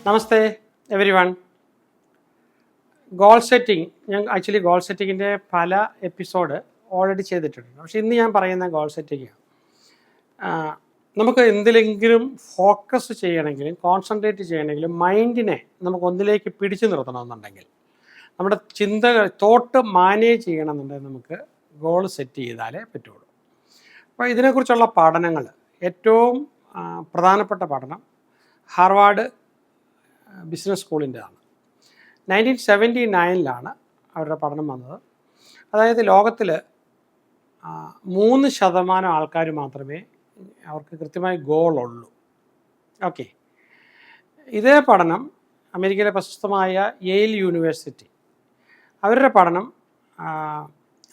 നമസ്തേ every one. Goal setting, ഞാൻ actually goal സെറ്റിങ്ങിൻ്റെ പല episode already ചെയ്തിട്ടുണ്ട്. പക്ഷേ ഇന്ന് ഞാൻ പറയുന്ന ഗോൾ സെറ്റിംഗ് നമുക്ക് എന്തിലെങ്കിലും ഫോക്കസ് ചെയ്യണമെങ്കിലും കോൺസെൻട്രേറ്റ് ചെയ്യണമെങ്കിലും മൈൻഡിനെ നമുക്ക് ഒന്നിലേക്ക് പിടിച്ചു നിർത്തണമെന്നുണ്ടെങ്കിൽ, നമ്മുടെ തോട്ട് മാനേജ് ചെയ്യണമെന്നുണ്ടെങ്കിൽ നമുക്ക് ഗോൾ സെറ്റ് ചെയ്താലേ പറ്റുള്ളൂ. അപ്പോൾ ഇതിനെക്കുറിച്ചുള്ള പഠനങ്ങൾ, ഏറ്റവും പ്രധാനപ്പെട്ട പഠനം ഹാർവാർഡ് ബിസിനസ് സ്കൂളിൻ്റെതാണ്. 1979 അവരുടെ പഠനം വന്നത്. അതായത് ലോകത്തിൽ 3% ആൾക്കാർ മാത്രമേ അവർക്ക് കൃത്യമായി ഗോളുള്ളൂ. ഓക്കെ, ഇതേ പഠനം അമേരിക്കയിലെ പ്രശസ്തമായ യെയിൽ യൂണിവേഴ്സിറ്റി, അവരുടെ പഠനം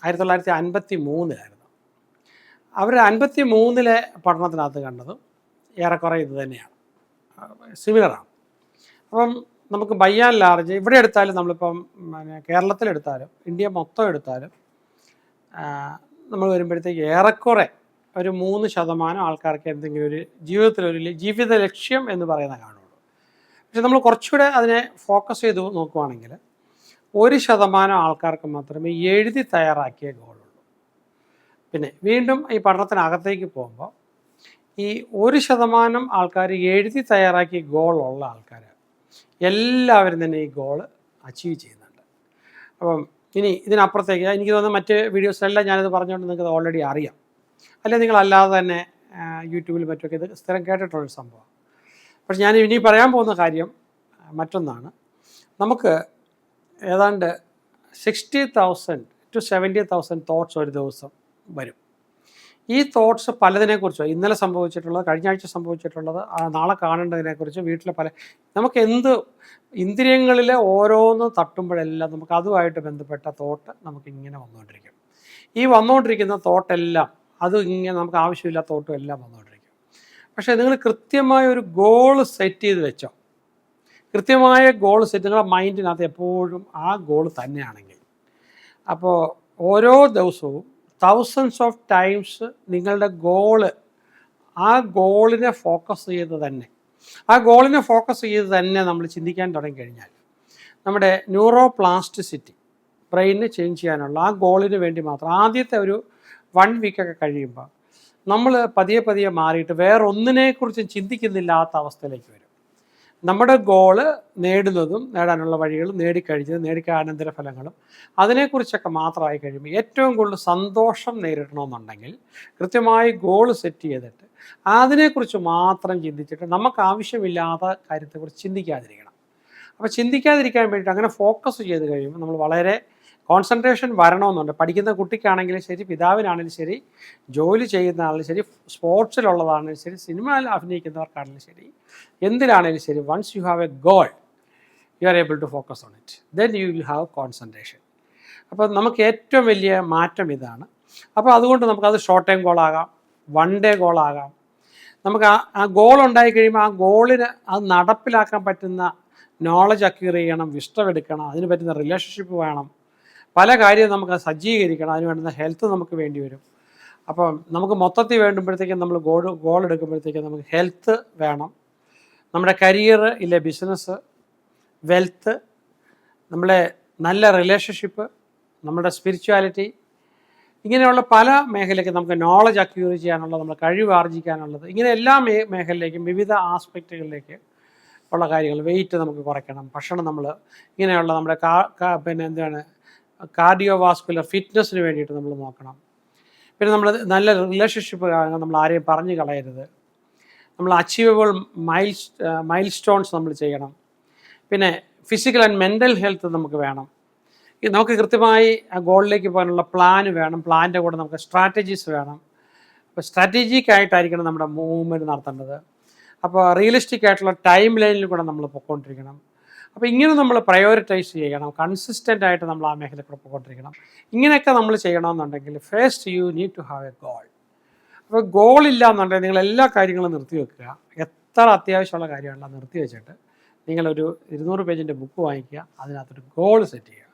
1953 അവർ 53 പഠനത്തിനകത്ത് കണ്ടതും ഏറെക്കുറെ ഇത് തന്നെയാണ്, സിമിലറാണ്. അപ്പം നമുക്ക് ബൈ ആൻഡ് ലാർജ് ഇവിടെ എടുത്താലും, നമ്മളിപ്പം കേരളത്തിലെടുത്താലും ഇന്ത്യ മൊത്തം എടുത്താലും നമ്മൾ വരുമ്പോഴത്തേക്ക് ഏറെക്കുറെ ഒരു 3% ആൾക്കാർക്ക് എന്തെങ്കിലും ഒരു ജീവിതത്തിലൊരു ജീവിത ലക്ഷ്യം എന്ന് പറയുന്ന കാണുള്ളൂ. പക്ഷെ നമ്മൾ കുറച്ചുകൂടെ അതിനെ ഫോക്കസ് ചെയ്ത് നോക്കുവാണെങ്കിൽ 1% ആൾക്കാർക്ക് മാത്രമേ എഴുതി തയ്യാറാക്കിയ ഗോളുള്ളൂ. പിന്നെ വീണ്ടും ഈ പഠനത്തിനകത്തേക്ക് പോകുമ്പോൾ ഈ 1% ആൾക്കാർ എഴുതി തയ്യാറാക്കിയ ഗോളുള്ള ആൾക്കാർ എല്ലാവരും തന്നെ ഈ ഗോള് അച്ചീവ് ചെയ്യുന്നുണ്ട്. അപ്പം ഇനി ഇതിനപ്പുറത്തേക്ക് എനിക്ക് തോന്നുന്ന മറ്റ് വീഡിയോസിലെല്ലാം ഞാനിത് പറഞ്ഞുകൊണ്ട് നിങ്ങൾക്കത് ഓൾറെഡി അറിയാം, അല്ലെങ്കിൽ നിങ്ങളല്ലാതെ തന്നെ യൂട്യൂബിൽ മറ്റൊക്കെ ഇത് സ്ഥിരം കേട്ടിട്ടുള്ളൊരു സംഭവം. പക്ഷെ ഞാൻ ഇനി പറയാൻ പോകുന്ന കാര്യം മറ്റൊന്നാണ്. നമുക്ക് ഏതാണ്ട് 60,000 to 70,000 തോട്ട്സ് ഒരു ദിവസം വരും. ഈ തോട്ട്സ് പലതിനെക്കുറിച്ചോ, ഇന്നലെ സംഭവിച്ചിട്ടുള്ളത്, കഴിഞ്ഞ ആഴ്ച സംഭവിച്ചിട്ടുള്ളത്, നാളെ കാണേണ്ടതിനെക്കുറിച്ച്, വീട്ടിലെ നമുക്ക് ഇന്ദ്രിയങ്ങളിൽ ഓരോന്ന് തട്ടുമ്പോഴെല്ലാം നമുക്ക് അതുമായിട്ട് ബന്ധപ്പെട്ട തോട്ട് നമുക്കിങ്ങനെ വന്നുകൊണ്ടിരിക്കും. ഈ വന്നുകൊണ്ടിരിക്കുന്ന തോട്ടെല്ലാം ഇങ്ങനെ നമുക്ക് ആവശ്യമില്ലാത്ത തോട്ടും എല്ലാം വന്നുകൊണ്ടിരിക്കും. പക്ഷേ നിങ്ങൾ കൃത്യമായ ഒരു ഗോൾ സെറ്റ് ചെയ്ത് വെച്ചോ, കൃത്യമായ ഗോൾ സെറ്റ് നിങ്ങളുടെ മൈൻഡിനകത്ത് എപ്പോഴും ആ ഗോൾ തന്നെയാണെങ്കിൽ, അപ്പോൾ ഓരോ ദിവസവും thousands of times നിങ്ങളുടെ ആ ഗോളിനെ ഫോക്കസ് ചെയ്ത് തന്നെ നമ്മൾ ചിന്തിക്കാൻ തുടങ്ങിക്കഴിഞ്ഞാൽ നമ്മുടെ ന്യൂറോ പ്ലാസ്റ്റിസിറ്റി, ബ്രെയിനിന് ചേഞ്ച് ചെയ്യാനുള്ള ആ ഗോളിന് വേണ്ടി മാത്രം ആദ്യത്തെ ഒരു 1 വീക്കൊക്കെ കഴിയുമ്പോൾ നമ്മൾ പതിയെ മാറിയിട്ട് വേറെ ഒന്നിനെക്കുറിച്ചും ചിന്തിക്കുന്നില്ലാത്ത അവസ്ഥയിലേക്ക് വരും. നമ്മുടെ ഗോള് നേടാനുള്ള വഴികളും, നേടിക്കാനന്തര ഫലങ്ങളും അതിനെക്കുറിച്ചൊക്കെ മാത്രമായി കഴിയുമ്പോൾ ഏറ്റവും കൂടുതൽ സന്തോഷം നേരിടണമെന്നുണ്ടെങ്കിൽ കൃത്യമായി ഗോള് സെറ്റ് ചെയ്തിട്ട് അതിനെക്കുറിച്ച് മാത്രം ചിന്തിച്ചിട്ട് നമുക്ക് ആവശ്യമില്ലാത്ത കാര്യത്തെക്കുറിച്ച് ചിന്തിക്കാതിരിക്കണം. അപ്പോൾ ചിന്തിക്കാതിരിക്കാൻ വേണ്ടിയിട്ട് അങ്ങനെ ഫോക്കസ് ചെയ്ത് കഴിയുമ്പോൾ നമ്മൾ വളരെ കോൺസെൻട്രേഷൻ വരണമെന്നുണ്ട്. പഠിക്കുന്ന കുട്ടിക്കാണെങ്കിലും ശരി, പിതാവിനാണെങ്കിലും ശരി, ജോലി ചെയ്യുന്ന ആണെങ്കിലും ശരി, സ്പോർട്സിലുള്ളതാണെങ്കിലും ശരി, സിനിമയിൽ അഭിനയിക്കുന്നവർക്കാണെങ്കിലും ശരി, എന്തിലാണെങ്കിലും ശരി, once you have a goal you are able to focus on it, then you will have concentration. അപ്പോൾ നമുക്ക് ഏറ്റവും വലിയ മാറ്റം ഇതാണ്. അപ്പോൾ അതുകൊണ്ട് നമുക്കത് ഷോർട്ട് ടൈം ഗോളാകാം, 1 ഡേ ഗോളാകാം. നമുക്ക് ആ ഗോൾ ഉണ്ടായി കഴിയുമ്പോൾ ആ ഗോളിന് അത് നടപ്പിലാക്കാൻ പറ്റുന്ന നോളജ് അക്വയർ ചെയ്യണം, വിസ്റ്റം എടുക്കണം, അതിന് പറ്റുന്ന റിലേഷൻഷിപ്പ് വേണം, പല കാര്യവും നമുക്ക് സജ്ജീകരിക്കണം, അതിന് വേണ്ടുന്ന ഹെൽത്ത് നമുക്ക് വേണ്ടി വരും. അപ്പം നമുക്ക് മൊത്തത്തിൽ വേണ്ടുമ്പോഴത്തേക്കും നമ്മൾ ഗോൾ എടുക്കുമ്പോഴത്തേക്കും നമുക്ക് ഹെൽത്ത് വേണം, നമ്മുടെ കരിയർ ഇല്ലേ, ബിസിനസ്, വെൽത്ത്, നമ്മളെ നല്ല റിലേഷൻഷിപ്പ്, നമ്മുടെ സ്പിരിച്വാലിറ്റി, ഇങ്ങനെയുള്ള പല മേഖലയ്ക്ക് നമുക്ക് നോളജ് അക്യൂർ ചെയ്യാനുള്ളത്, നമ്മുടെ കഴിവ് ആർജിക്കാനുള്ളത്, ഇങ്ങനെ എല്ലാ മേഖലയിലേക്കും വിവിധ ആസ്പെക്റ്റുകളിലേക്ക് ഉള്ള കാര്യങ്ങൾ, വെയിറ്റ് നമുക്ക് കുറയ്ക്കണം, ഭക്ഷണം നമ്മൾ ഇങ്ങനെയുള്ള നമ്മുടെ കാർഡിയോവാസ്കുലർ ഫിറ്റ്നസ്സിന് വേണ്ടിയിട്ട് നമ്മൾ നോക്കണം. പിന്നെ നമ്മൾ നല്ല റിലേഷൻഷിപ്പ് നമ്മൾ ആരെയും പറഞ്ഞു കളയരുത്. നമ്മൾ അച്ചീവബിൾ മൈൽ സ്റ്റോൺസ് നമ്മൾ ചെയ്യണം. പിന്നെ ഫിസിക്കൽ ആൻഡ് മെൻ്റൽ ഹെൽത്ത് നമുക്ക് വേണം. നമുക്ക് കൃത്യമായി ആ ഗോളിലേക്ക് പോകാനുള്ള പ്ലാൻ വേണം. പ്ലാനിൻ്റെ കൂടെ നമുക്ക് സ്ട്രാറ്റജീസ് വേണം. അപ്പോൾ സ്ട്രാറ്റജിക് ആയിട്ടായിരിക്കണം നമ്മുടെ മൂവ്മെൻറ്റ് നടത്തേണ്ടത്. അപ്പോൾ റിയലിസ്റ്റിക് ആയിട്ടുള്ള ടൈം ലൈനിൽ കൂടെ നമ്മൾ പൊയ്ക്കൊണ്ടിരിക്കണം. അപ്പോൾ ഇങ്ങനെ നമ്മൾ പ്രയോറിറ്റൈസ് ചെയ്യണം, കൺസിസ്റ്റൻ്റ് ആയിട്ട് നമ്മൾ ആ മേഖലയിൽ കൂടെ പോയിക്കൊണ്ടിരിക്കണം. ഇങ്ങനെയൊക്കെ നമ്മൾ ചെയ്യണമെന്നുണ്ടെങ്കിൽ first you need to have a goal. അപ്പോൾ ഗോളില്ല എന്നുണ്ടെങ്കിൽ നിങ്ങൾ എല്ലാ കാര്യങ്ങളും നിർത്തി വെക്കുക. എത്ര അത്യാവശ്യമുള്ള കാര്യമുള്ള നിർത്തി വെച്ചിട്ട് നിങ്ങളൊരു 200 പേജിൻ്റെ ബുക്ക് വാങ്ങിക്കുക, അതിനകത്തൊരു ഗോൾ സെറ്റ് ചെയ്യുക.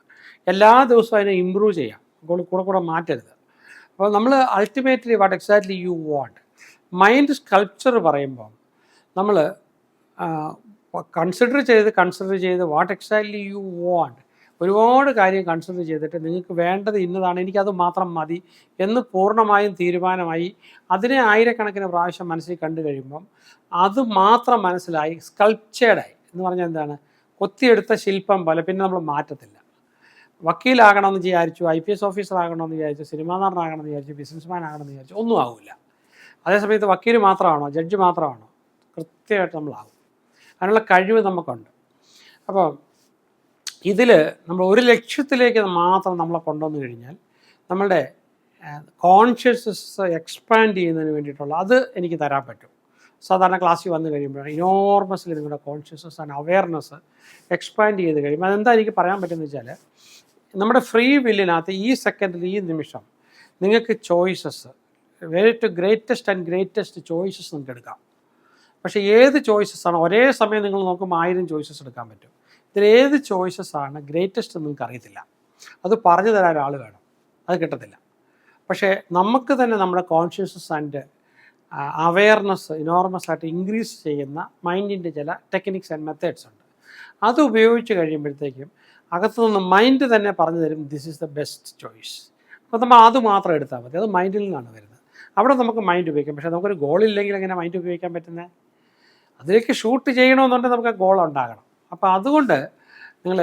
എല്ലാ ദിവസവും അതിനെ ഇമ്പ്രൂവ് ചെയ്യാം, ഗോൾ കൂടെ മാറ്റരുത്. അപ്പോൾ നമ്മൾ ultimately what exactly you want, mind sculpture പറയുമ്പോൾ നമ്മൾ കൺസിഡർ ചെയ്ത് വാട്ട് എക്സാക്ട്ലി യു വാണ്ട്, ഒരുപാട് കാര്യം കൺസിഡർ ചെയ്തിട്ട് നിങ്ങൾക്ക് വേണ്ടത് ഇന്നതാണ്, എനിക്കത് മാത്രം മതി എന്ന് പൂർണ്ണമായും തീരുമാനമായി അതിനെ ആയിരക്കണക്കിന് പ്രാവശ്യം മനസ്സിൽ കണ്ടു കഴിയുമ്പം അത് മാത്രം മനസ്സിലായി സ്കൾപ്ചേർഡായി എന്ന് പറഞ്ഞാൽ എന്താണ്, കൊത്തിയെടുത്ത ശില്പം പോലെ പിന്നെ നമ്മൾ മാറ്റത്തില്ല. വക്കീലാകണമെന്ന് വിചാരിച്ചു, IPS ഓഫീസർ ആകണമെന്ന് വിചാരിച്ചു, സിനിമാ നടനാകണമെന്ന് വിചാരിച്ചു, ബിസിനസ്മാൻ ആകണമെന്ന് വിചാരിച്ചു, ഒന്നും ആവില്ല. അതേസമയത്ത് വക്കീൽ മാത്രമാണോ, ജഡ്ജ് മാത്രമാണോ, കൃത്യമായിട്ട് നമ്മളാകും. അതിനുള്ള കഴിവ് നമുക്കുണ്ട്. അപ്പോൾ ഇതിൽ നമ്മൾ ഒരു ലക്ഷ്യത്തിലേക്ക് മാത്രം നമ്മളെ കൊണ്ടുവന്നു കഴിഞ്ഞാൽ നമ്മളുടെ കോൺഷ്യസ്നസ് എക്സ്പാൻഡ് ചെയ്യുന്നതിന് വേണ്ടിയിട്ടുള്ള അത് എനിക്ക് തരാൻ പറ്റും. സാധാരണ ക്ലാസ്സിൽ വന്നു കഴിയുമ്പോഴാണ് ഇനോർമസ്ലി നിങ്ങളുടെ കോൺഷ്യസ്നസ് ആൻഡ് അവെയർനെസ് എക്സ്പാൻഡ് ചെയ്ത് കഴിയുമ്പോൾ അതെന്താ എനിക്ക് പറയാൻ പറ്റുമെന്ന് വെച്ചാൽ, നമ്മുടെ ഫ്രീ വില്ലിനകത്ത് ഈ സെക്കൻഡിൽ ഈ നിമിഷം നിങ്ങൾക്ക് ചോയ്സസ് ഗ്രേറ്റസ്റ്റ് ചോയ്സസ് നിങ്ങൾക്ക് എടുക്കാം. പക്ഷേ ഏത് ചോയ്സസ് ആണ് ഒരേ സമയം നിങ്ങൾ നോക്കുമ്പോൾ 1000 ചോയ്സസ് എടുക്കാൻ പറ്റും. ഇതിലേത് ചോയ്സസ് ആണ് ഗ്രേറ്റസ്റ്റ് നിങ്ങൾക്ക് അറിയത്തില്ല. അത് പറഞ്ഞു തരാൻ ഒരാൾ വേണം, അത് കിട്ടത്തില്ല. പക്ഷേ നമുക്ക് തന്നെ നമ്മുടെ കോൺഷ്യസ്നസ് ആൻഡ് അവെയർനെസ് ഇനോർമസ് ആയിട്ട് ഇൻക്രീസ് ചെയ്യുന്ന മൈൻഡിൻ്റെ ചില ടെക്നിക്സ് ആൻഡ് മെത്തേഡ്സ് ഉണ്ട്. അത് ഉപയോഗിച്ച് കഴിയുമ്പോഴത്തേക്കും അകത്തുനിന്ന് മൈൻഡ് തന്നെ പറഞ്ഞു തരും this is the best choice. അപ്പോൾ നമ്മൾ അത് മാത്രം എടുത്താൽ മതി. അത് മൈൻഡിൽ നിന്നാണ് വരുന്നത്. അവിടെ നമുക്ക് മൈൻഡ് ഉപയോഗിക്കാം. പക്ഷേ നമുക്കൊരു ഗോളില്ലെങ്കിൽ എങ്ങനെ മൈൻഡ് ഉപയോഗിക്കാൻ പറ്റുന്നത്? അതിലേക്ക് ഷൂട്ട് ചെയ്യണമെന്നുണ്ടെങ്കിൽ നമുക്ക് ആ ഗോൾ ഉണ്ടാകണം. അപ്പോൾ അതുകൊണ്ട് നിങ്ങൾ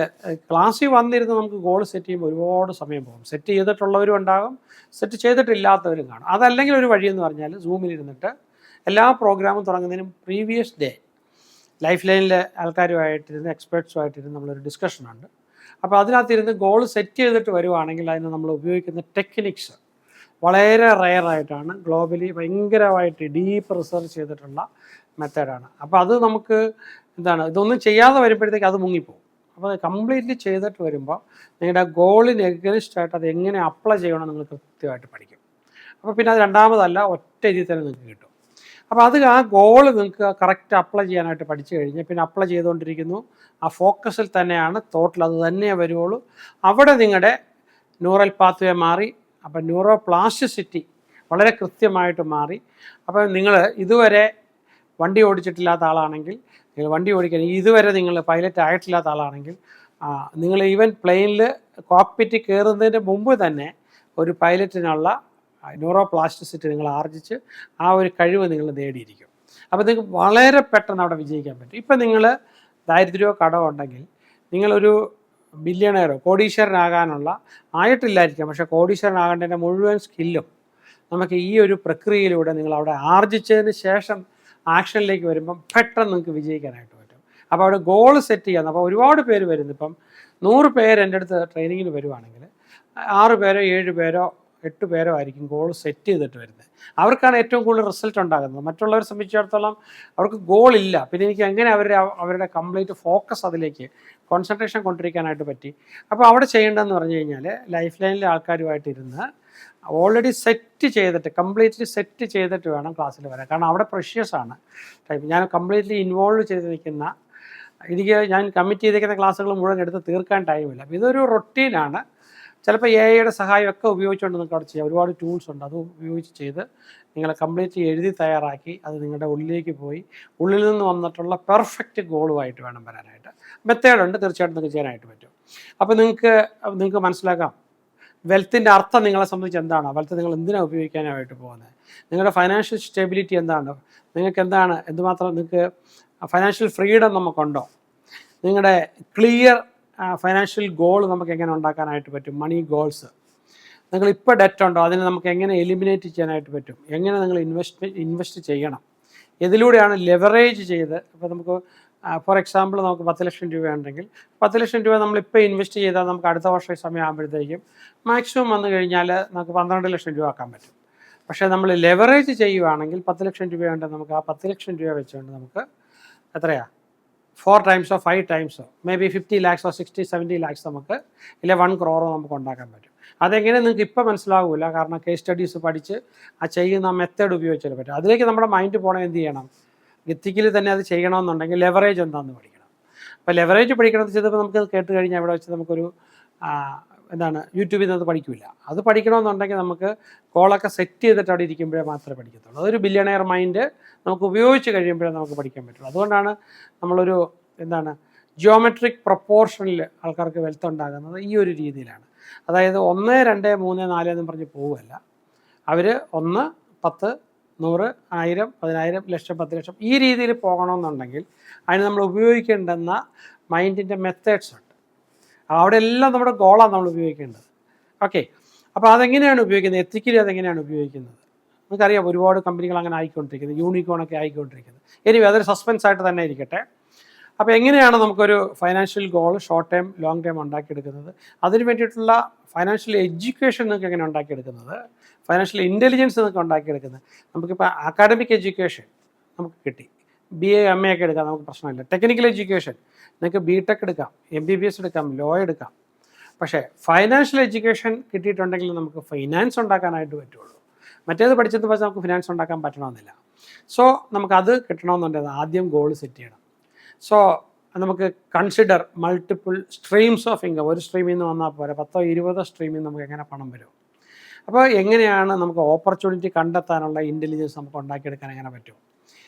ക്ലാസ്സിൽ വന്നിരുന്ന് നമുക്ക് ഗോൾ സെറ്റ് ചെയ്യുമ്പോൾ ഒരുപാട് സമയം പോകും. സെറ്റ് ചെയ്തിട്ടുള്ളവരും ഉണ്ടാകും, സെറ്റ് ചെയ്തിട്ടില്ലാത്തവരും കാണും. അതല്ലെങ്കിൽ ഒരു വഴിയെന്ന് പറഞ്ഞാൽ സൂമിലിരുന്നിട്ട് എല്ലാ പ്രോഗ്രാമും തുടങ്ങുന്നതിനും പ്രീവിയസ് ഡേ ലൈഫ് ലൈനിലെ ആൾക്കാരുമായിട്ടിരുന്ന് എക്സ്പേർട്സുമായിട്ടിരുന്ന് നമ്മളൊരു ഡിസ്കഷനുണ്ട്. അപ്പോൾ അതിനകത്തിരുന്ന് ഗോൾ സെറ്റ് ചെയ്തിട്ട് വരുവാണെങ്കിൽ അതിന് നമ്മൾ ഉപയോഗിക്കുന്ന ടെക്നിക്സ് വളരെ റെയറായിട്ടാണ്, ഗ്ലോബലി ഭയങ്കരമായിട്ട് ഡീപ്പ് റിസർച്ച് ചെയ്തിട്ടുള്ള മെത്തേഡാണ്. അപ്പോൾ അത് നമുക്ക് എന്താണ്, ഇതൊന്നും ചെയ്യാതെ വരുമ്പോഴത്തേക്ക് അത് മുങ്ങിപ്പോകും. അപ്പോൾ അത് കംപ്ലീറ്റ്ലി ചെയ്തിട്ട് വരുമ്പോൾ നിങ്ങളുടെ ഗോളിന് എഗനിസ്റ്റായിട്ട് അത് എങ്ങനെ അപ്ലൈ ചെയ്യണമെന്ന് നിങ്ങൾ കൃത്യമായിട്ട് പഠിക്കും. അപ്പോൾ പിന്നെ അത് രണ്ടാമതല്ല, ഒറ്റ രീതിയിൽ തന്നെ നിങ്ങൾക്ക് കിട്ടും. അപ്പോൾ അത് ആ ഗോള് നിങ്ങൾക്ക് കറക്റ്റ് അപ്ലൈ ചെയ്യാനായിട്ട് പഠിച്ചു കഴിഞ്ഞാൽ പിന്നെ അപ്ലൈ ചെയ്തുകൊണ്ടിരിക്കുന്നു. ആ ഫോക്കസിൽ തന്നെയാണ്, തോട്ടിൽ അത് തന്നെ വരുവുള്ളൂ. അവിടെ നിങ്ങളുടെ ന്യൂറൽ പാത്വേ മാറി. അപ്പം ന്യൂറോ പ്ലാസ്റ്റിസിറ്റി വളരെ കൃത്യമായിട്ട് മാറി. അപ്പോൾ നിങ്ങൾ ഇതുവരെ വണ്ടി ഓടിച്ചിട്ടില്ലാത്ത ആളാണെങ്കിൽ നിങ്ങൾ വണ്ടി ഓടിക്കാൻ, ഇതുവരെ നിങ്ങൾ പൈലറ്റ് ആയിട്ടില്ലാത്ത ആളാണെങ്കിൽ നിങ്ങൾ ഈവൻ പ്ലെയിനിൽ കോക്പിറ്റിൽ കയറുന്നതിന് മുമ്പ് തന്നെ ഒരു പൈലറ്റിനുള്ള ന്യൂറോ പ്ലാസ്റ്റിസിറ്റി നിങ്ങൾ ആർജിച്ച് ആ ഒരു കഴിവ് നിങ്ങൾ നേടിയിരിക്കും. അപ്പോൾ നിങ്ങൾക്ക് വളരെ പെട്ടെന്ന് അവിടെ വിജയിക്കാൻ പറ്റും. ഇപ്പം നിങ്ങൾ ദാരിദ്ര്യമോ കടമോ ഉണ്ടെങ്കിൽ നിങ്ങളൊരു ബില്യണയറോ കോടീശ്വരനാകാനുള്ള ആയിട്ടില്ലായിരിക്കാം, പക്ഷേ കോടീശ്വരനാകേണ്ടതിൻ്റെ മുഴുവൻ സ്കില്ലും നമുക്ക് ഈ ഒരു പ്രക്രിയയിലൂടെ നിങ്ങൾ അവിടെ ആർജിച്ചതിന് ശേഷം ആക്ഷനിലേക്ക് വരുമ്പം പെട്ടെന്ന് നിങ്ങൾക്ക് വിജയിക്കാനായിട്ട് പറ്റും. അപ്പോൾ അവിടെ ഗോൾ സെറ്റ് ചെയ്യാന്ന്. അപ്പോൾ ഒരുപാട് പേര് വരുന്നു. ഇപ്പം 100 പേര് എൻ്റെ അടുത്ത് ട്രെയിനിങ്ങിന് വരുവാണെങ്കിൽ 6 പേരോ 7 പേരോ 8 പേരോ ആയിരിക്കും ഗോൾ സെറ്റ് ചെയ്തിട്ട് വരുന്നത്. അവർക്കാണ് ഏറ്റവും കൂടുതൽ റിസൾട്ട് ഉണ്ടാകുന്നത്. മറ്റുള്ളവരെ സംബന്ധിച്ചിടത്തോളം അവർക്ക് ഗോളില്ല. പിന്നെ എനിക്ക് എങ്ങനെ അവരുടെ കംപ്ലീറ്റ് ഫോക്കസ് അതിലേക്ക് കോൺസെൻട്രേഷൻ കൊണ്ടിരിക്കാനായിട്ട് പറ്റി. അപ്പോൾ അവിടെ ചെയ്യേണ്ടതെന്ന് പറഞ്ഞു കഴിഞ്ഞാൽ ലൈഫ് ലൈനിലെ ആൾക്കാരുമായിട്ട് ഇരുന്ന് ഓൾറെഡി സെറ്റ് ചെയ്തിട്ട് കംപ്ലീറ്റ്ലി സെറ്റ് ചെയ്തിട്ട് വേണം ക്ലാസ്സിൽ വരാൻ. കാരണം അവിടെ പ്രഷ്യസ് ആണ് ടൈം. ഞാൻ കംപ്ലീറ്റ്ലി ഇൻവോൾവ് ചെയ്തിരിക്കുന്ന, ഞാൻ കമ്മിറ്റ് ചെയ്തിരിക്കുന്ന ക്ലാസ്സുകൾ മുഴുവൻ എടുത്ത് തീർക്കാൻ ടൈമില്ല. ഇതൊരു റൊട്ടീനാണ്. ചിലപ്പോൾ AI സഹായമൊക്കെ ഉപയോഗിച്ചുകൊണ്ട് നിങ്ങൾക്ക് അവിടെ ചെയ്യാം. ഒരുപാട് ടൂൾസ് ഉണ്ട്, അത് ഉപയോഗിച്ച് ചെയ്ത് നിങ്ങളെ കംപ്ലീറ്റ്ലി എഴുതി തയ്യാറാക്കി അത് നിങ്ങളുടെ ഉള്ളിലേക്ക് പോയി ഉള്ളിൽ നിന്ന് വന്നിട്ടുള്ള പെർഫെക്റ്റ് ഗോളുമായിട്ട് വേണം വരാനായിട്ട്. മെത്തേഡുണ്ട്, തീർച്ചയായിട്ടും നിങ്ങൾക്ക് ചെയ്യാനായിട്ട് പറ്റും. അപ്പോൾ നിങ്ങൾക്ക് മനസ്സിലാക്കാം വെൽത്തിൻ്റെ അർത്ഥം നിങ്ങളെ സംബന്ധിച്ച് എന്താണ്, വെൽത്ത് നിങ്ങൾ എന്തിനാണ് ഉപയോഗിക്കാനായിട്ട് പോകുന്നത്, നിങ്ങളുടെ ഫൈനാൻഷ്യൽ സ്റ്റെബിലിറ്റി എന്താണ്, നിങ്ങൾക്ക് എന്താണ്, എന്തുമാത്രം നിങ്ങൾക്ക് ഫൈനാൻഷ്യൽ ഫ്രീഡം നമുക്കുണ്ടോ, നിങ്ങളുടെ ക്ലിയർ ഫൈനാൻഷ്യൽ ഗോൾ നമുക്ക് എങ്ങനെ ഉണ്ടാക്കാനായിട്ട് പറ്റും, മണി ഗോൾസ്, നിങ്ങളിപ്പോൾ ഡെറ്റ് ഉണ്ടോ അതിനെ നമുക്ക് എങ്ങനെ എലിമിനേറ്റ് ചെയ്യാനായിട്ട് പറ്റും, എങ്ങനെ നിങ്ങൾ ഇൻവെസ്റ്റ് ചെയ്യണം, ഇതിലൂടെയാണ് ലെവറേജ് ചെയ്ത്. ഇപ്പോൾ നമുക്ക് ഫോർ എക്സാമ്പിൾ നമുക്ക് 10 ലക്ഷം രൂപ ഉണ്ടെങ്കിൽ 10 ലക്ഷം രൂപ നമ്മളിപ്പോൾ ഇൻവെസ്റ്റ് ചെയ്താൽ നമുക്ക് അടുത്ത വർഷം ഈ സമയം ആകുമ്പോഴത്തേക്കും മാക്സിമം വന്നു കഴിഞ്ഞാൽ നമുക്ക് 12 ലക്ഷം രൂപ ആക്കാൻ പറ്റും. പക്ഷേ നമ്മൾ ലെവറേജ് ചെയ്യുവാണെങ്കിൽ 10 ലക്ഷം രൂപയുണ്ട്, നമുക്ക് ആ 10 ലക്ഷം രൂപ വെച്ചുകൊണ്ട് നമുക്ക് എത്രയാണ് 4 ടൈംസോ 5 ടൈംസോ മേ ബി 50 ലാക്സോ 60-70 ലാക്സ് നമുക്ക് ഇല്ല 1 crore നമുക്ക് ഉണ്ടാക്കാൻ പറ്റും. അതെങ്ങനെ നിങ്ങൾക്ക് ഇപ്പോൾ മനസ്സിലാവില്ല, കാരണം കേസ് സ്റ്റഡീസ് പഠിച്ച് ആ ചെയ്യുന്ന മെത്തേഡ് ഉപയോഗിച്ചാൽ പറ്റും. അതിലേക്ക് നമ്മുടെ മൈൻഡ് പോകണം. എന്ത് ചെയ്യണം, എത്തിക്കലി തന്നെ അത് ചെയ്യണമെന്നുണ്ടെങ്കിൽ ലെവറേജ് എന്താണെന്ന് പഠിക്കണം. അപ്പോൾ ലെവറേജ് പഠിക്കണമെന്ന് വെച്ചപ്പോൾ നമുക്ക് കേട്ട് കഴിഞ്ഞാൽ ഇവിടെ വെച്ച് നമുക്കൊരു എന്താണ് യൂട്യൂബിൽ നിന്ന് പഠിക്കില്ല. അത് പഠിക്കണമെന്നുണ്ടെങ്കിൽ നമുക്ക് ഗോളൊക്കെ സെറ്റ് ചെയ്തിട്ട് അവിടെ ഇരിക്കുമ്പോഴേ മാത്രമേ പഠിക്കത്തുള്ളൂ. അതൊരു ബില്യണയർ മൈൻഡ് നമുക്ക് ഉപയോഗിച്ച് കഴിയുമ്പോഴേ നമുക്ക് പഠിക്കാൻ പറ്റുള്ളൂ. അതുകൊണ്ടാണ് നമ്മളൊരു എന്താണ് ജിയോമെട്രിക് പ്രൊപ്പോർഷനിൽ ആൾക്കാർക്ക് വെൽത്ത് ഉണ്ടാകുന്നത് ഈ ഒരു രീതിയിലാണ്. അതായത് 1, 2, 3, 4 എന്നും പറഞ്ഞ് പോവുകയല്ല. അവർ 1, 10, 100, 1000, 10000, ലക്ഷം, 10 ലക്ഷം ഈ രീതിയിൽ പോകണമെന്നുണ്ടെങ്കിൽ അതിന് നമ്മൾ ഉപയോഗിക്കേണ്ടുന്ന മൈൻഡിൻ്റെ മെത്തേഡ്സ് ഉണ്ട്. അവിടെ എല്ലാം നമ്മുടെ ഗോളാണ് നമ്മൾ ഉപയോഗിക്കേണ്ടത്. ഓക്കെ, അപ്പോൾ അതെങ്ങനെയാണ് ഉപയോഗിക്കുന്നത്, എത്തിക്കലി അതെങ്ങനെയാണ് ഉപയോഗിക്കുന്നത് നമുക്കറിയാം. ഒരുപാട് കമ്പനികൾ അങ്ങനെ ആയിക്കൊണ്ടിരിക്കുന്നത്, യൂണിക്കോണൊക്കെ ആയിക്കൊണ്ടിരിക്കുന്നത്. ഇനി അതൊരു സസ്പെൻസ് ആയിട്ട് തന്നെ ഇരിക്കട്ടെ. അപ്പോൾ എങ്ങനെയാണ് നമുക്കൊരു financial goal short time long time ഉണ്ടാക്കിയെടുക്കുന്നത്, അതിന് വേണ്ടിയിട്ടുള്ള ഫൈനാൻഷ്യൽ എഡ്യൂക്കേഷൻ നിങ്ങൾക്ക് എങ്ങനെ ഉണ്ടാക്കിയെടുക്കുന്നത്, ഫൈനാൻഷ്യൽ ഇൻ്റലിജൻസ് നിങ്ങൾക്ക് ഉണ്ടാക്കിയെടുക്കുന്നത്. നമുക്കിപ്പോൾ അക്കാഡമിക് എഡ്യൂക്കേഷൻ നമുക്ക് കിട്ടി, BA MA ഒക്കെ എടുക്കാം, നമുക്ക് പ്രശ്നമില്ല. ടെക്നിക്കൽ എഡ്യൂക്കേഷൻ നിങ്ങൾക്ക് BTech എടുക്കാം, MBBS എടുക്കാം, ലോ എടുക്കാം. പക്ഷേ ഫൈനാൻഷ്യൽ എഡ്യൂക്കേഷൻ കിട്ടിയിട്ടുണ്ടെങ്കിൽ നമുക്ക് ഫൈനാൻസ് ഉണ്ടാക്കാനായിട്ട് പറ്റുള്ളൂ. മറ്റേത് പഠിച്ചത് വെച്ചാൽ നമുക്ക് ഫിനാൻസ് ഉണ്ടാക്കാൻ പറ്റണമെന്നില്ല. സോ നമുക്കത് കിട്ടണമെന്നുണ്ടെങ്കിൽ ആദ്യം ഗോൾ സെറ്റ് ചെയ്യണം. സോ നമുക്ക് consider multiple streams of income. ഒരു സ്ട്രീമിൽ നിന്ന് വന്നാൽ പോരെ, 10, 20 സ്ട്രീമിൽ നിന്ന് നമുക്ക് എങ്ങനെ പണം വരും. അപ്പോൾ എങ്ങനെയാണ് നമുക്ക് ഓപ്പർച്യൂണിറ്റി കണ്ടെത്താനുള്ള ഇൻ്റലിജൻസ് നമുക്ക് ഉണ്ടാക്കിയെടുക്കാൻ എങ്ങനെ പറ്റും.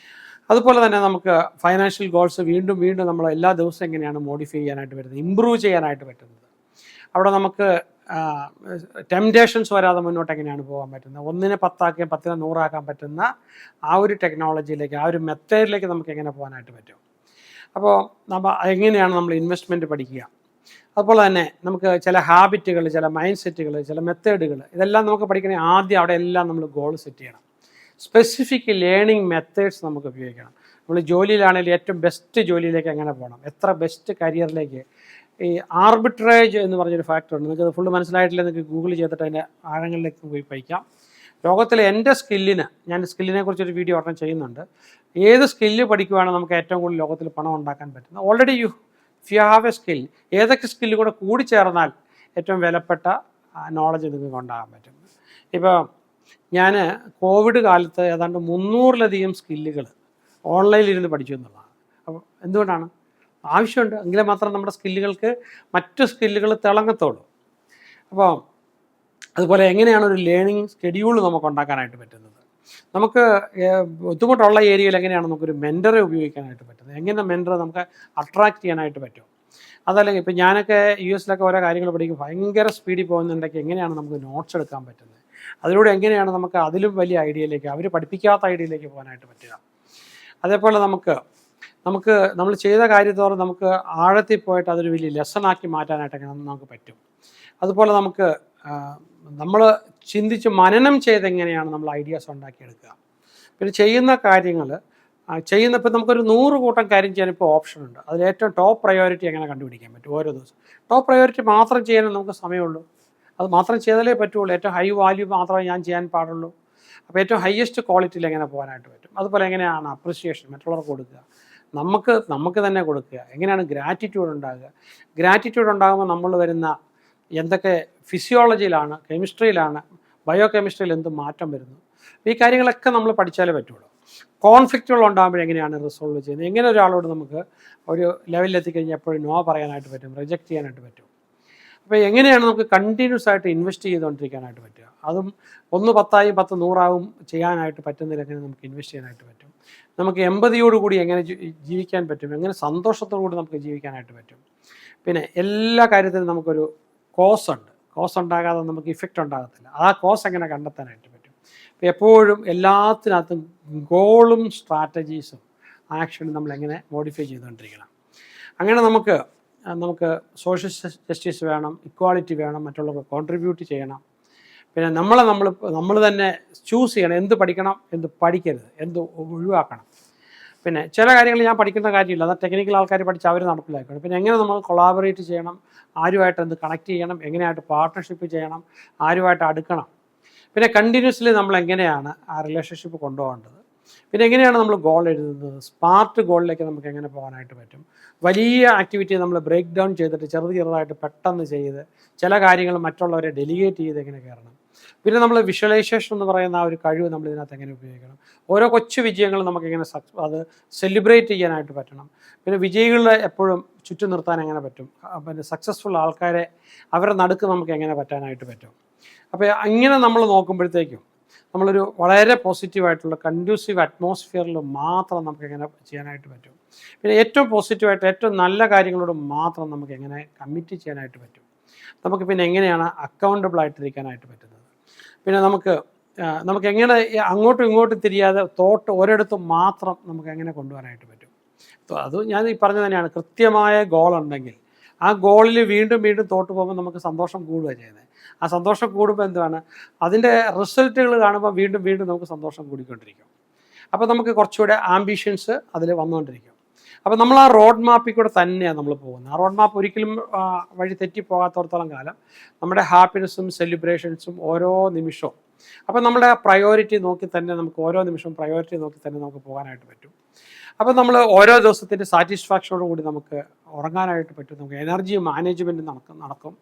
അതുപോലെ തന്നെ നമുക്ക് ഫൈനാൻഷ്യൽ ഗോൾസ് വീണ്ടും വീണ്ടും നമ്മൾ എല്ലാ ദിവസവും എങ്ങനെയാണ് മോഡിഫൈ ചെയ്യാനായിട്ട് വരുന്നത്, ഇമ്പ്രൂവ് ചെയ്യാനായിട്ട് പറ്റുന്നത്. അവിടെ നമുക്ക് ടെംപ്റ്റേഷൻസ് വരാതെ മുന്നോട്ട് എങ്ങനെയാണ് പോകാൻ പറ്റുന്നത്, 1നെ 10 ആക്കുകയും 10നെ 100 ആക്കാൻ പറ്റുന്ന ആ ഒരു ടെക്നോളജിയിലേക്ക്, ആ ഒരു മെത്തേഡിലേക്ക് നമുക്ക് എങ്ങനെ പോകാനായിട്ട് പറ്റും. അപ്പോൾ എങ്ങനെയാണ് നമ്മൾ ഇൻവെസ്റ്റ്മെൻറ്റ് പഠിക്കുക. അതുപോലെ തന്നെ നമുക്ക് ചില ഹാബിറ്റുകൾ, ചില മൈൻഡ് സെറ്റുകൾ, ചില മെത്തേഡുകൾ, ഇതെല്ലാം നമുക്ക് പഠിക്കണമെങ്കിൽ ആദ്യം അവിടെ എല്ലാം നമ്മൾ ഗോൾ സെറ്റ് ചെയ്യണം. സ്പെസിഫിക് ലേണിംഗ് മെത്തേഡ്സ് നമുക്ക് ഉപയോഗിക്കണം. നമ്മൾ ജോലിയിലാണെങ്കിൽ ഏറ്റവും ബെസ്റ്റ് ജോലിയിലേക്ക് എങ്ങനെ പോകണം, എത്ര ബെസ്റ്റ് കരിയറിലേക്ക്. ഈ ആർബിട്രേജ് എന്ന് പറഞ്ഞൊരു ഫാക്ടറുണ്ട്. നിങ്ങൾക്ക് ഫുള്ള് മനസ്സിലായിട്ടില്ല, നിങ്ങൾക്ക് ഗൂഗിൾ ചെയ്തിട്ട് അതിൻ്റെ ആഴങ്ങളിലേക്ക് പോയി പഠിക്കാം. ലോകത്തിലെ എൻ്റെ സ്കില്ലിന്, ഞാൻ സ്കില്ലിനെ കുറിച്ചൊരു വീഡിയോ ഉടനെ ചെയ്യുന്നുണ്ട്. ഏത് സ്കില്ല് പഠിക്കുവാണ് നമുക്ക് ഏറ്റവും കൂടുതൽ ലോകത്തിൽ പണം ഉണ്ടാക്കാൻ പറ്റുന്നത്. Already if you have A skill, ഏതൊക്കെ സ്കില്ല് കൂടെ കൂടിച്ചേർന്നാൽ ഏറ്റവും വിലപ്പെട്ട നോളജ് നിങ്ങൾക്ക് ഉണ്ടാകാൻ പറ്റും. ഇപ്പോൾ ഞാൻ കോവിഡ് കാലത്ത് ഏതാണ്ട് 300-ലധികം സ്കില്ലുകൾ ഓൺലൈനിൽ ഇരുന്ന് പഠിച്ചു എന്നുള്ളതാണ്. അപ്പോൾ എന്തുകൊണ്ടാണ്? ആവശ്യമുണ്ട്, എങ്കിലേ മാത്രം നമ്മുടെ സ്കില്ലുകൾക്ക് മറ്റു സ്കില്ലുകൾ തിളങ്ങത്തുള്ളൂ. അപ്പോൾ അതുപോലെ എങ്ങനെയാണ് ഒരു ലേണിംഗ് ഷെഡ്യൂൾ നമുക്ക് ഉണ്ടാക്കാനായിട്ട് പറ്റുന്നത്, നമുക്ക് ബുദ്ധിമുട്ടുള്ള ഏരിയയിൽ എങ്ങനെയാണ് നമുക്കൊരു മെൻറ്ററെ ഉപയോഗിക്കാനായിട്ട് പറ്റുന്നത്, എങ്ങനെ മെൻറ്ററെ നമുക്ക് അട്രാക്റ്റ് ചെയ്യാനായിട്ട് പറ്റും. അതല്ലെങ്കിൽ ഇപ്പോൾ ഞാനൊക്കെ US-ലൊക്കെ ഓരോ കാര്യങ്ങൾ പഠിക്കും, ഭയങ്കര സ്പീഡിൽ പോകുന്നുണ്ടെങ്കിൽ എങ്ങനെയാണ് നമുക്ക് നോട്ട്സ് എടുക്കാൻ പറ്റുന്നത്, അതിലൂടെ എങ്ങനെയാണ് നമുക്ക് അതിലും വലിയ ഐഡിയയിലേക്ക്, അവർ പഠിപ്പിക്കാത്ത ഐഡിയയിലേക്ക് പോകാനായിട്ട് പറ്റുക. അതേപോലെ നമുക്ക് നമ്മൾ ചെയ്ത കാര്യത്തോറും നമുക്ക് ആഴത്തിൽ പോയിട്ട് അതൊരു വലിയ ലെസണാക്കി മാറ്റാനായിട്ടൊക്കെ നമുക്ക് പറ്റും. അതുപോലെ നമുക്ക് നമ്മൾ ചിന്തിച്ച് മനനം ചെയ്തെങ്ങനെയാണ് നമ്മൾ ഐഡിയാസ് ഉണ്ടാക്കിയെടുക്കുക. പിന്നെ ചെയ്യുന്ന കാര്യങ്ങൾ ഇപ്പം നമുക്കൊരു 100 കൂട്ടം കാര്യം ചെയ്യാനിപ്പോൾ ഓപ്ഷൻ ഉണ്ട്. അതിലേറ്റവും ടോപ്പ് പ്രയോറിറ്റി എങ്ങനെ കണ്ടുപിടിക്കാൻ പറ്റും. ഓരോ ദിവസം ടോപ്പ് പ്രയോറിറ്റി മാത്രം ചെയ്യാനേ നമുക്ക് സമയമുള്ളൂ. അത് മാത്രം ചെയ്താലേ പറ്റുള്ളൂ. ഏറ്റവും ഹൈ വാല്യൂ മാത്രമേ ഞാൻ ചെയ്യാൻ പാടുള്ളൂ. അപ്പോൾ ഏറ്റവും ഹയസ്റ്റ് ക്വാളിറ്റിയിൽ എങ്ങനെ പോകാനായിട്ട് പറ്റും. അതുപോലെ എങ്ങനെയാണ് അപ്രിസിയേഷൻ മറ്റുള്ളവർക്ക് കൊടുക്കുക, നമുക്ക് തന്നെ കൊടുക്കുക, എങ്ങനെയാണ് ഗ്രാറ്റിറ്റ്യൂഡ് ഉണ്ടാകുക. ഗ്രാറ്റിറ്റ്യൂഡ് ഉണ്ടാകുമ്പോൾ നമ്മൾ വരുന്ന എന്തൊക്കെ ഫിസിയോളജിയിലാണ്, കെമിസ്ട്രിയിലാണ്, ബയോ കെമിസ്ട്രിയിൽ എന്ത് മാറ്റം വരുന്നു, ഈ കാര്യങ്ങളൊക്കെ നമ്മൾ പഠിച്ചാലേ പറ്റുള്ളൂ. കോൺഫ്ലിക്റ്റുകൾ ഉണ്ടാകുമ്പോഴെങ്ങനെയാണ് റിസോൾവ് ചെയ്യുന്നത്, എങ്ങനെ ഒരാളോട് നമുക്ക് ഒരു ലെവലിലെത്തിക്കഴിഞ്ഞാൽ എപ്പോഴും നോ പറയാനായിട്ട് പറ്റും, റിജക്റ്റ് ചെയ്യാനായിട്ട് പറ്റും. അപ്പോൾ എങ്ങനെയാണ് നമുക്ക് കണ്ടിന്യൂസ് ആയിട്ട് ഇൻവെസ്റ്റ് ചെയ്തുകൊണ്ടിരിക്കാനായിട്ട് പറ്റുക. അതും 1 10 10 100 ചെയ്യാനായിട്ട് പറ്റുന്നതിലെങ്ങനെ നമുക്ക് ഇൻവെസ്റ്റ് ചെയ്യാനായിട്ട് പറ്റും. നമുക്ക് എമ്പതിയോടുകൂടി എങ്ങനെ ജീവിക്കാൻ പറ്റും, എങ്ങനെ സന്തോഷത്തോടുകൂടി നമുക്ക് ജീവിക്കാനായിട്ട് പറ്റും. പിന്നെ എല്ലാ കാര്യത്തിനും നമുക്കൊരു കോസ് ഉണ്ട്. കോസ് ഉണ്ടാകാതെ നമുക്ക് ഇഫക്റ്റ് ഉണ്ടാകത്തില്ല. ആ കോസ് എങ്ങനെ കണ്ടെത്താനായിട്ട് പറ്റും. അപ്പോൾ എപ്പോഴും എല്ലാത്തിനകത്തും ഗോളും സ്ട്രാറ്റജീസും ആക്ഷനും നമ്മളെങ്ങനെ മോഡിഫൈ ചെയ്തുകൊണ്ടിരിക്കണം. അങ്ങനെ നമുക്ക് സോഷ്യൽ ജസ്റ്റിസ് വേണം, ഇക്വാളിറ്റി വേണം, മറ്റുള്ളവർക്ക് കോൺട്രിബ്യൂട്ട് ചെയ്യണം. പിന്നെ നമ്മൾ തന്നെ ചൂസ് ചെയ്യണം, എന്ത് പഠിക്കണം, എന്ത് പഠിക്കരുത്, എന്ത് ഒഴിവാക്കണം. പിന്നെ ചില കാര്യങ്ങൾ ഞാൻ പഠിക്കുന്ന കാര്യമില്ല, അത് ടെക്നിക്കൽ ആൾക്കാർ പഠിച്ച് അവർ നടപ്പിലാക്കണം. പിന്നെ എങ്ങനെ നമ്മൾ കൊളാബറേറ്റ് ചെയ്യണം, ആരുമായിട്ട് എന്ത് കണക്ട് ചെയ്യണം, എങ്ങനെയായിട്ട് പാർട്ട്ണർഷിപ്പ് ചെയ്യണം, ആരുമായിട്ട് അടുക്കണം. പിന്നെ കണ്ടിന്യൂസ്ലി നമ്മൾ എങ്ങനെയാണ് ആ റിലേഷൻഷിപ്പ് കൊണ്ടുപോകേണ്ടത്. പിന്നെ എങ്ങനെയാണ് നമ്മൾ ഗോൾ എഴുതുന്നത്, സ്മാർട്ട് ഗോളിലേക്ക് നമുക്ക് എങ്ങനെ പോകാനായിട്ട് പറ്റും. വലിയ ആക്ടിവിറ്റി നമ്മൾ ബ്രേക്ക് ഡൗൺ ചെയ്തിട്ട് ചെറുതായിട്ട് പെട്ടെന്ന് ചെയ്ത് ചില കാര്യങ്ങൾ മറ്റുള്ളവരെ ഡെലിഗേറ്റ് ചെയ്ത് എങ്ങനെ കയറണം. പിന്നെ നമ്മൾ വിഷ്വലൈസേഷൻ എന്ന് പറയുന്ന ആ ഒരു കഴിവ് നമ്മൾ ഇതിനകത്ത് എങ്ങനെ ഉപയോഗിക്കണം. ഓരോ കൊച്ചു വിജയങ്ങളും നമുക്കെങ്ങനെ അത് സെലിബ്രേറ്റ് ചെയ്യാനായിട്ട് പറ്റണം. പിന്നെ വിജയികളെ എപ്പോഴും ചുറ്റും നിർത്താൻ എങ്ങനെ പറ്റും, പിന്നെ സക്സസ്ഫുൾ ആൾക്കാരെ അവരുടെ നടുക്ക് നമുക്ക് എങ്ങനെ പറ്റാനായിട്ട് പറ്റും. അപ്പോൾ അങ്ങനെ നമ്മൾ നോക്കുമ്പോഴത്തേക്കും നമ്മളൊരു വളരെ പോസിറ്റീവായിട്ടുള്ള കൺഡ്യൂസീവ് അറ്റ്മോസ്ഫിയറിൽ മാത്രം നമുക്ക് എങ്ങനെ ചെയ്യാനായിട്ട് പറ്റും. പിന്നെ ഏറ്റവും പോസിറ്റീവായിട്ട് ഏറ്റവും നല്ല കാര്യങ്ങളോട് മാത്രം നമുക്ക് എങ്ങനെ കമ്മിറ്റ് ചെയ്യാനായിട്ട് പറ്റും. നമുക്ക് പിന്നെ എങ്ങനെയാണ് അക്കൗണ്ടബിൾ ആയിട്ടിരിക്കാനായിട്ട് പറ്റുന്നത്. പിന്നെ നമുക്ക് എങ്ങനെ അങ്ങോട്ടും ഇങ്ങോട്ടും തിരിയാതെ തോട്ട് ഒരിടത്തും മാത്രം നമുക്ക് എങ്ങനെ കൊണ്ടുപോകാനായിട്ട് പറ്റും. അത് ഞാൻ ഈ പറഞ്ഞത് തന്നെയാണ്. കൃത്യമായ ഗോൾ ഉണ്ടെങ്കിൽ ആ ഗോളിൽ വീണ്ടും വീണ്ടും തോട്ട് പോകുമ്പോൾ നമുക്ക് സന്തോഷം കൂടുക ചെയ്യുന്നത്. ആ സന്തോഷം കൂടുമ്പോൾ എന്താണ്, അതിൻ്റെ റിസൾട്ടുകൾ കാണുമ്പോൾ വീണ്ടും വീണ്ടും നമുക്ക് സന്തോഷം കൂടിക്കൊണ്ടിരിക്കും. അപ്പോൾ നമുക്ക് കുറച്ചുകൂടെ ആംബിഷൻസ് അതിൽ വന്നുകൊണ്ടിരിക്കും. അപ്പോൾ നമ്മൾ ആ റോഡ് മാപ്പിൽ കൂടെ തന്നെയാണ് നമ്മൾ പോകുന്നത്. ആ റോഡ് മാപ്പ് ഒരിക്കലും വഴി തെറ്റിപ്പോകാത്തടത്തോളം കാലം നമ്മുടെ ഹാപ്പിനെസ്സും സെലിബ്രേഷൻസും ഓരോ നിമിഷവും, അപ്പോൾ നമ്മുടെ പ്രയോറിറ്റി നോക്കി തന്നെ നമുക്ക് ഓരോ നിമിഷവും പ്രയോറിറ്റി നോക്കി തന്നെ നമുക്ക് പോകാനായിട്ട് പറ്റും. അപ്പോൾ നമ്മൾ ഓരോ ദിവസത്തിൻ്റെ സാറ്റിസ്ഫാക്ഷനോട് കൂടി നമുക്ക് ഉറങ്ങാനായിട്ട് പറ്റും. നമുക്ക് എനർജി മാനേജ്മെൻറ്റ് നടക്കും.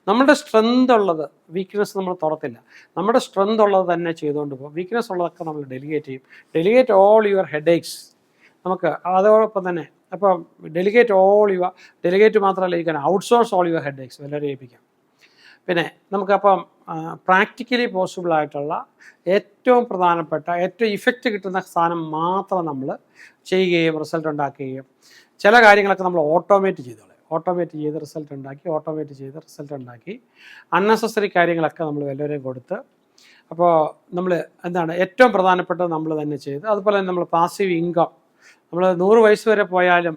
നമ്മുടെ സ്ട്രെങ്ത് ഉള്ളത്, വീക്ക്നെസ് നമ്മൾ തുറത്തില്ല. നമ്മുടെ സ്ട്രെങ്ത് ഉള്ളത് തന്നെ ചെയ്തുകൊണ്ട് പോകും. വീക്ക്നെസ് ഉള്ളതൊക്കെ നമ്മൾ ഡെലിഗേറ്റ് ചെയ്യും. Delegate all your headaches. നമുക്ക് അതോടൊപ്പം തന്നെ അപ്പം ഡെലിഗേറ്റ് മാത്രമല്ല, ഈ ഔട്ട്സോഴ്സ് ഓൾ യുവർ ഹെഡേക്സ് എല്ലാവരും ഏൽപ്പിക്കാം. പിന്നെ നമുക്കപ്പം പ്രാക്ടിക്കലി പോസിബിളായിട്ടുള്ള ഏറ്റവും പ്രധാനപ്പെട്ട ഏറ്റവും ഇഫക്റ്റ് കിട്ടുന്ന സാധനം മാത്രം നമ്മൾ ചെയ്യുകയും റിസൾട്ട് ഉണ്ടാക്കുകയും, ചില കാര്യങ്ങളൊക്കെ നമ്മൾ ഓട്ടോമേറ്റ് ചെയ്ത് റിസൾട്ട് ഉണ്ടാക്കി അൺനെസസറി കാര്യങ്ങളൊക്കെ നമ്മൾ എല്ലാവരെയും കൊടുത്ത്, അപ്പോൾ നമ്മൾ എന്താണ് ഏറ്റവും പ്രധാനപ്പെട്ടത് നമ്മൾ തന്നെ ചെയ്ത്, അതുപോലെ തന്നെ നമ്മൾ പാസീവ് ഇൻകം, നമ്മൾ 100 വയസ്സ് വരെ പോയാലും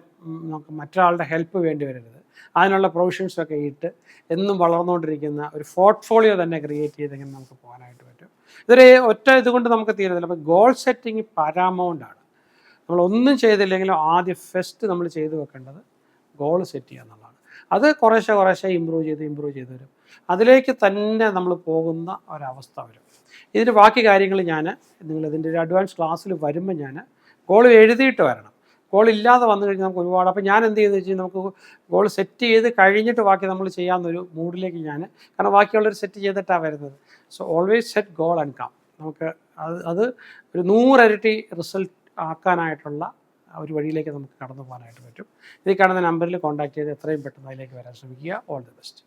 നമുക്ക് മറ്റൊരാളുടെ ഹെൽപ്പ് വേണ്ടി വരരുത്. അതിനുള്ള പ്രൊവിഷൻസൊക്കെ ഇട്ട് എന്നും വളർന്നുകൊണ്ടിരിക്കുന്ന ഒരു പോർട്ട്ഫോളിയോ തന്നെ ക്രിയേറ്റ് ചെയ്തെങ്ങനെ നമുക്ക് പോകാനായിട്ട് പറ്റും. ഇതൊരു ഒറ്റ ഇതുകൊണ്ട് നമുക്ക് തീരുന്നില്ല. അപ്പോൾ ഗോൾ സെറ്റിംഗ് പാരാമൗണ്ടാണ്. നമ്മളൊന്നും ചെയ്തില്ലെങ്കിലും ആദ്യം ഫസ്റ്റ് നമ്മൾ ചെയ്തു വെക്കേണ്ടത് ഗോൾ സെറ്റ് ചെയ്യുക എന്നുള്ളതാണ്. അത് കുറേശ്ശെ ഇമ്പ്രൂവ് ചെയ്ത് വരും. അതിലേക്ക് തന്നെ നമ്മൾ പോകുന്ന ഒരവസ്ഥ വരും. ഇതിൻ്റെ ബാക്കി കാര്യങ്ങൾ നിങ്ങളിതിൻ്റെ ഒരു അഡ്വാൻസ് ക്ലാസ്സിൽ വരുമ്പോൾ ഞാൻ ഗോൾ എഴുതിയിട്ട് വരണം. ഗോൾ ഇല്ലാതെ വന്നു കഴിഞ്ഞാൽ നമുക്ക് ഒരുപാട്, അപ്പോൾ ഞാൻ എന്ത് ചെയ്യുന്നത് വെച്ചാൽ നമുക്ക് ഗോൾ സെറ്റ് ചെയ്ത് കഴിഞ്ഞിട്ട് ബാക്കി നമ്മൾ ചെയ്യാമെന്നൊരു മൂഡിലേക്ക് കാരണം ബാക്കിയുള്ളവർ സെറ്റ് ചെയ്തിട്ടാണ് വരുന്നത്. So always set goal and come. നമുക്ക് അത് ഒരു 100 ഇരട്ടി റിസൾട്ട് ആക്കാനായിട്ടുള്ള ഒരു വഴിയിലേക്ക് നമുക്ക് കടന്നു പോകാനായിട്ട് പറ്റും. ഇതിൽ കാണുന്ന നമ്പറിൽ കോൺടാക്ട് ചെയ്ത് എത്രയും പെട്ടെന്ന് അതിലേക്ക് വരാൻ ശ്രമിക്കുക. All the best.